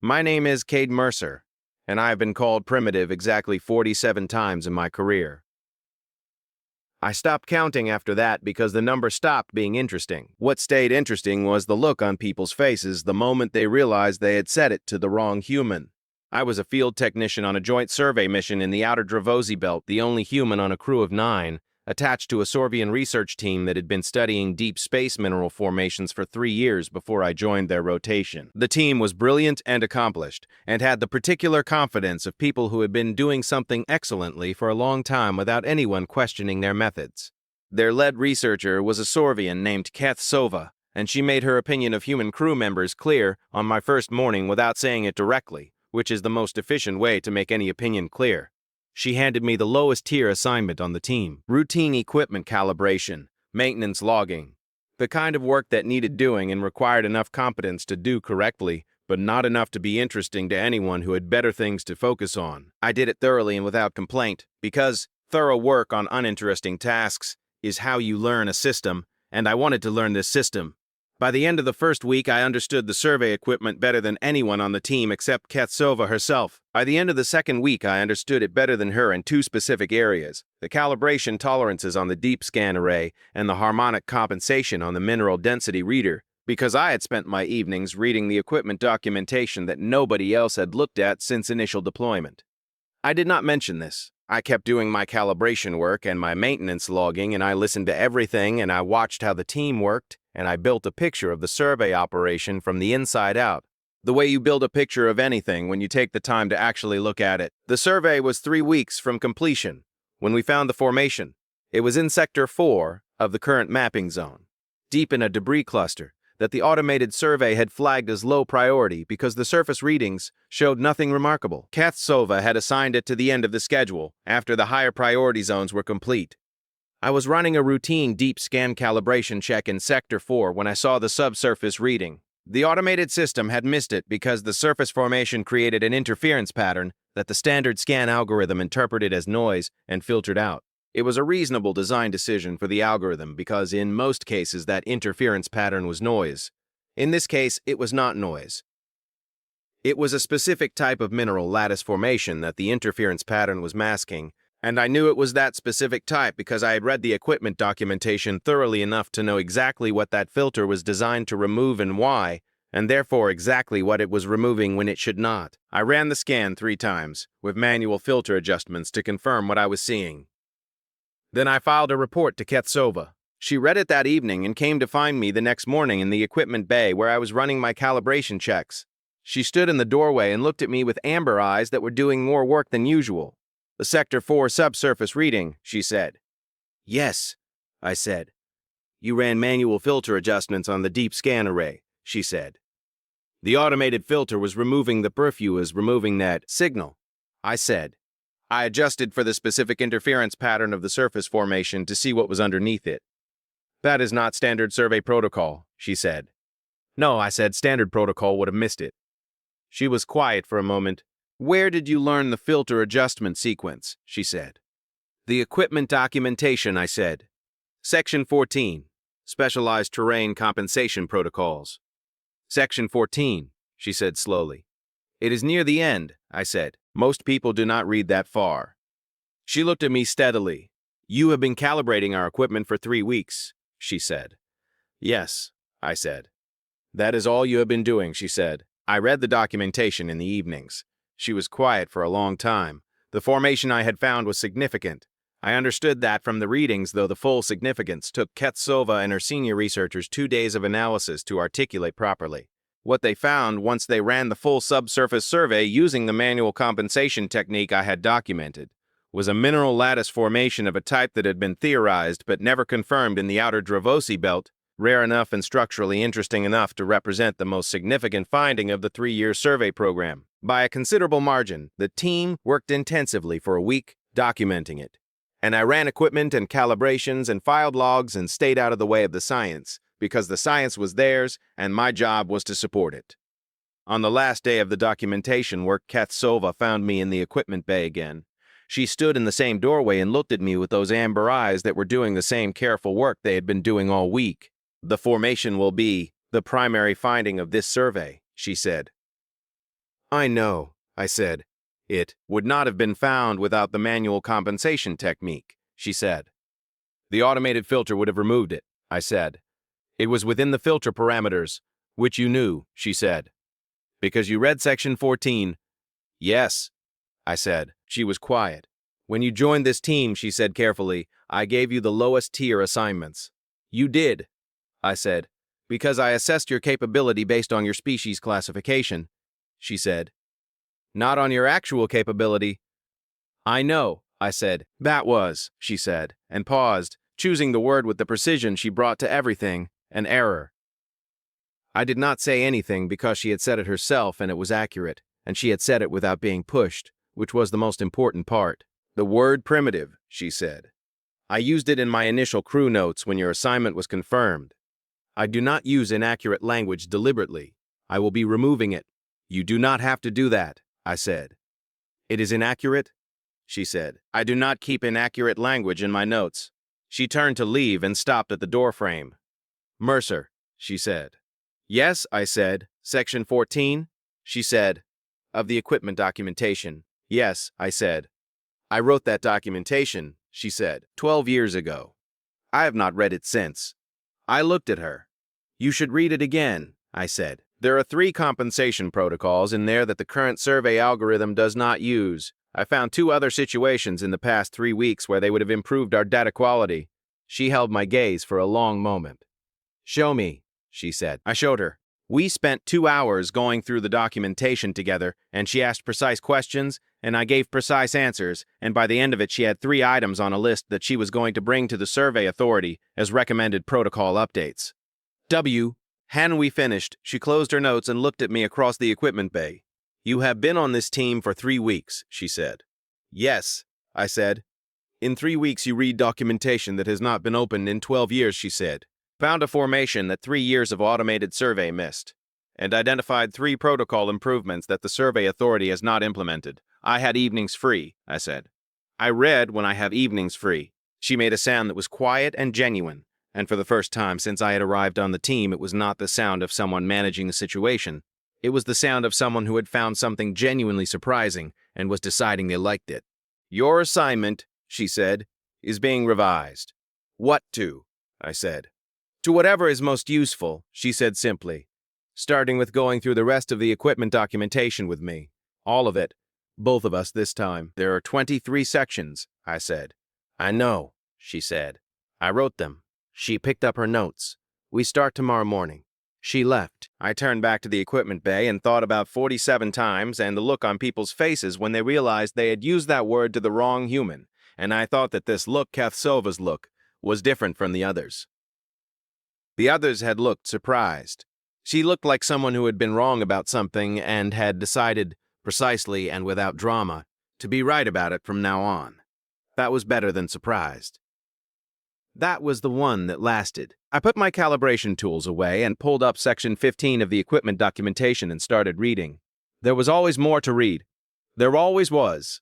My name is Cade Mercer, and I have been called primitive exactly 47 times in my career. I stopped counting after that because the number stopped being interesting. What stayed interesting was the look on people's faces the moment they realized they had said it to the wrong human. I was a field technician on a joint survey mission in the outer Dravosi belt, the only human on a crew of 9, attached to a Sorvian research team that had been studying deep space mineral formations for 3 years before I joined their rotation. The team was brilliant and accomplished, and had the particular confidence of people who had been doing something excellently for a long time without anyone questioning their methods. Their lead researcher was a Sorvian named Keth Sova, and she made her opinion of human crew members clear on my first morning without saying it directly, which is the most efficient way to make any opinion clear. She handed me the lowest tier assignment on the team: routine equipment calibration, maintenance logging, the kind of work that needed doing and required enough competence to do correctly, but not enough to be interesting to anyone who had better things to focus on. I did it thoroughly and without complaint, because thorough work on uninteresting tasks is how you learn a system, and I wanted to learn this system. By the end of the first week, I understood the survey equipment better than anyone on the team except Ketsova herself. By the end of the second week, I understood it better than her in 2 specific areas: the calibration tolerances on the deep scan array and the harmonic compensation on the mineral density reader, because I had spent my evenings reading the equipment documentation that nobody else had looked at since initial deployment. I did not mention this. I kept doing my calibration work and my maintenance logging, and I listened to everything, and I watched how the team worked, and I built a picture of the survey operation from the inside out. The way you build a picture of anything when you take the time to actually look at it. The survey was 3 weeks from completion when we found the formation. It was in Sector 4 of the current mapping zone, deep in a debris cluster that the automated survey had flagged as low priority because the surface readings showed nothing remarkable. Kathsova had assigned it to the end of the schedule, after the higher priority zones were complete. I was running a routine deep scan calibration check in Sector 4 when I saw the subsurface reading. The automated system had missed it because the surface formation created an interference pattern that the standard scan algorithm interpreted as noise and filtered out. It was a reasonable design decision for the algorithm because in most cases that interference pattern was noise. In this case, it was not noise. It was a specific type of mineral lattice formation that the interference pattern was masking, and I knew it was that specific type because I had read the equipment documentation thoroughly enough to know exactly what that filter was designed to remove and why, and therefore exactly what it was removing when it should not. I ran the scan 3 times, with manual filter adjustments to confirm what I was seeing. Then I filed a report to Ketsova. She read it that evening and came to find me the next morning in the equipment bay where I was running my calibration checks. She stood in the doorway and looked at me with amber eyes that were doing more work than usual. "The Sector 4 subsurface reading," she said. "Yes," I said. "You ran manual filter adjustments on the deep scan array," she said. "The automated filter was removing the perfuse, removing that signal," I said. "I adjusted for the specific interference pattern of the surface formation to see what was underneath it." "That is not standard survey protocol," she said. "No," I said, "standard protocol would have missed it." She was quiet for a moment. "Where did you learn the filter adjustment sequence?" she said. "The equipment documentation," I said. "Section 14, Specialized Terrain Compensation Protocols." "Section 14, she said slowly. "It is near the end," I said. "Most people do not read that far." She looked at me steadily. "You have been calibrating our equipment for 3 weeks," she said. "Yes," I said. "That is all you have been doing," she said. "I read the documentation in the evenings." She was quiet for a long time. The formation I had found was significant. I understood that from the readings, though the full significance took Ketsova and her senior researchers 2 days of analysis to articulate properly. What they found once they ran the full subsurface survey using the manual compensation technique I had documented was a mineral lattice formation of a type that had been theorized but never confirmed in the outer Dravosi belt, rare enough and structurally interesting enough to represent the most significant finding of the 3-year survey program. By a considerable margin, the team worked intensively for a week documenting it, and I ran equipment and calibrations and filed logs and stayed out of the way of the science, because the science was theirs and my job was to support it. On the last day of the documentation work, Katsova found me in the equipment bay again. She stood in the same doorway and looked at me with those amber eyes that were doing the same careful work they had been doing all week. "The formation will be the primary finding of this survey," she said. I know, I said. It would not have been found without the manual compensation technique, she said. The automated filter would have removed it, I said. It was within the filter parameters, which you knew, she said. Because you read section 14. Yes, I said. She was quiet. When you joined this team, she said carefully, I gave you the lowest tier assignments. You did, I said, because I assessed your capability based on your species classification, she said. Not on your actual capability. I know, I said. That was, she said, and paused, choosing the word with the precision she brought to everything, an error. I did not say anything because she had said it herself and it was accurate, and she had said it without being pushed, which was the most important part. The word primitive, she said. I used it in my initial crew notes when your assignment was confirmed. I do not use inaccurate language deliberately. I will be removing it. You do not have to do that, I said. It is inaccurate? She said. I do not keep inaccurate language in my notes. She turned to leave and stopped at the doorframe. Mercer, she said. Yes, I said. Section 14? She said. Of the equipment documentation. Yes, I said. I wrote that documentation, she said, 12 years ago. I have not read it since. I looked at her. You should read it again, I said. There are 3 compensation protocols in there that the current survey algorithm does not use. I found 2 other situations in the past 3 weeks where they would have improved our data quality. She held my gaze for a long moment. Show me, she said. I showed her. We spent 2 hours going through the documentation together, and she asked precise questions, and I gave precise answers, and by the end of it she had 3 items on a list that she was going to bring to the survey authority as recommended protocol updates. When we finished, she closed her notes and looked at me across the equipment bay. You have been on this team for 3 weeks, she said. Yes, I said. In 3 weeks you read documentation that has not been opened in 12 years, she said. Found a formation that 3 years of automated survey missed, and identified 3 protocol improvements that the survey authority has not implemented. I had evenings free, I said. I read when I have evenings free. She made a sound that was quiet and genuine, and for the first time since I had arrived on the team, it was not the sound of someone managing the situation. It was the sound of someone who had found something genuinely surprising and was deciding they liked it. Your assignment, she said, is being revised. What to? I said. To whatever is most useful, she said simply, starting with going through the rest of the equipment documentation with me. All of it. Both of us this time. There are 23 sections, I said. I know, she said. I wrote them. She picked up her notes. We start tomorrow morning. She left. I turned back to the equipment bay and thought about 47 times and the look on people's faces when they realized they had used that word to the wrong human, and I thought that this look, Kathsova's look, was different from the others. The others had looked surprised. She looked like someone who had been wrong about something and had decided, precisely and without drama, to be right about it from now on. That was better than surprised. That was the one that lasted. I put my calibration tools away and pulled up section 15 of the equipment documentation and started reading. There was always more to read. There always was.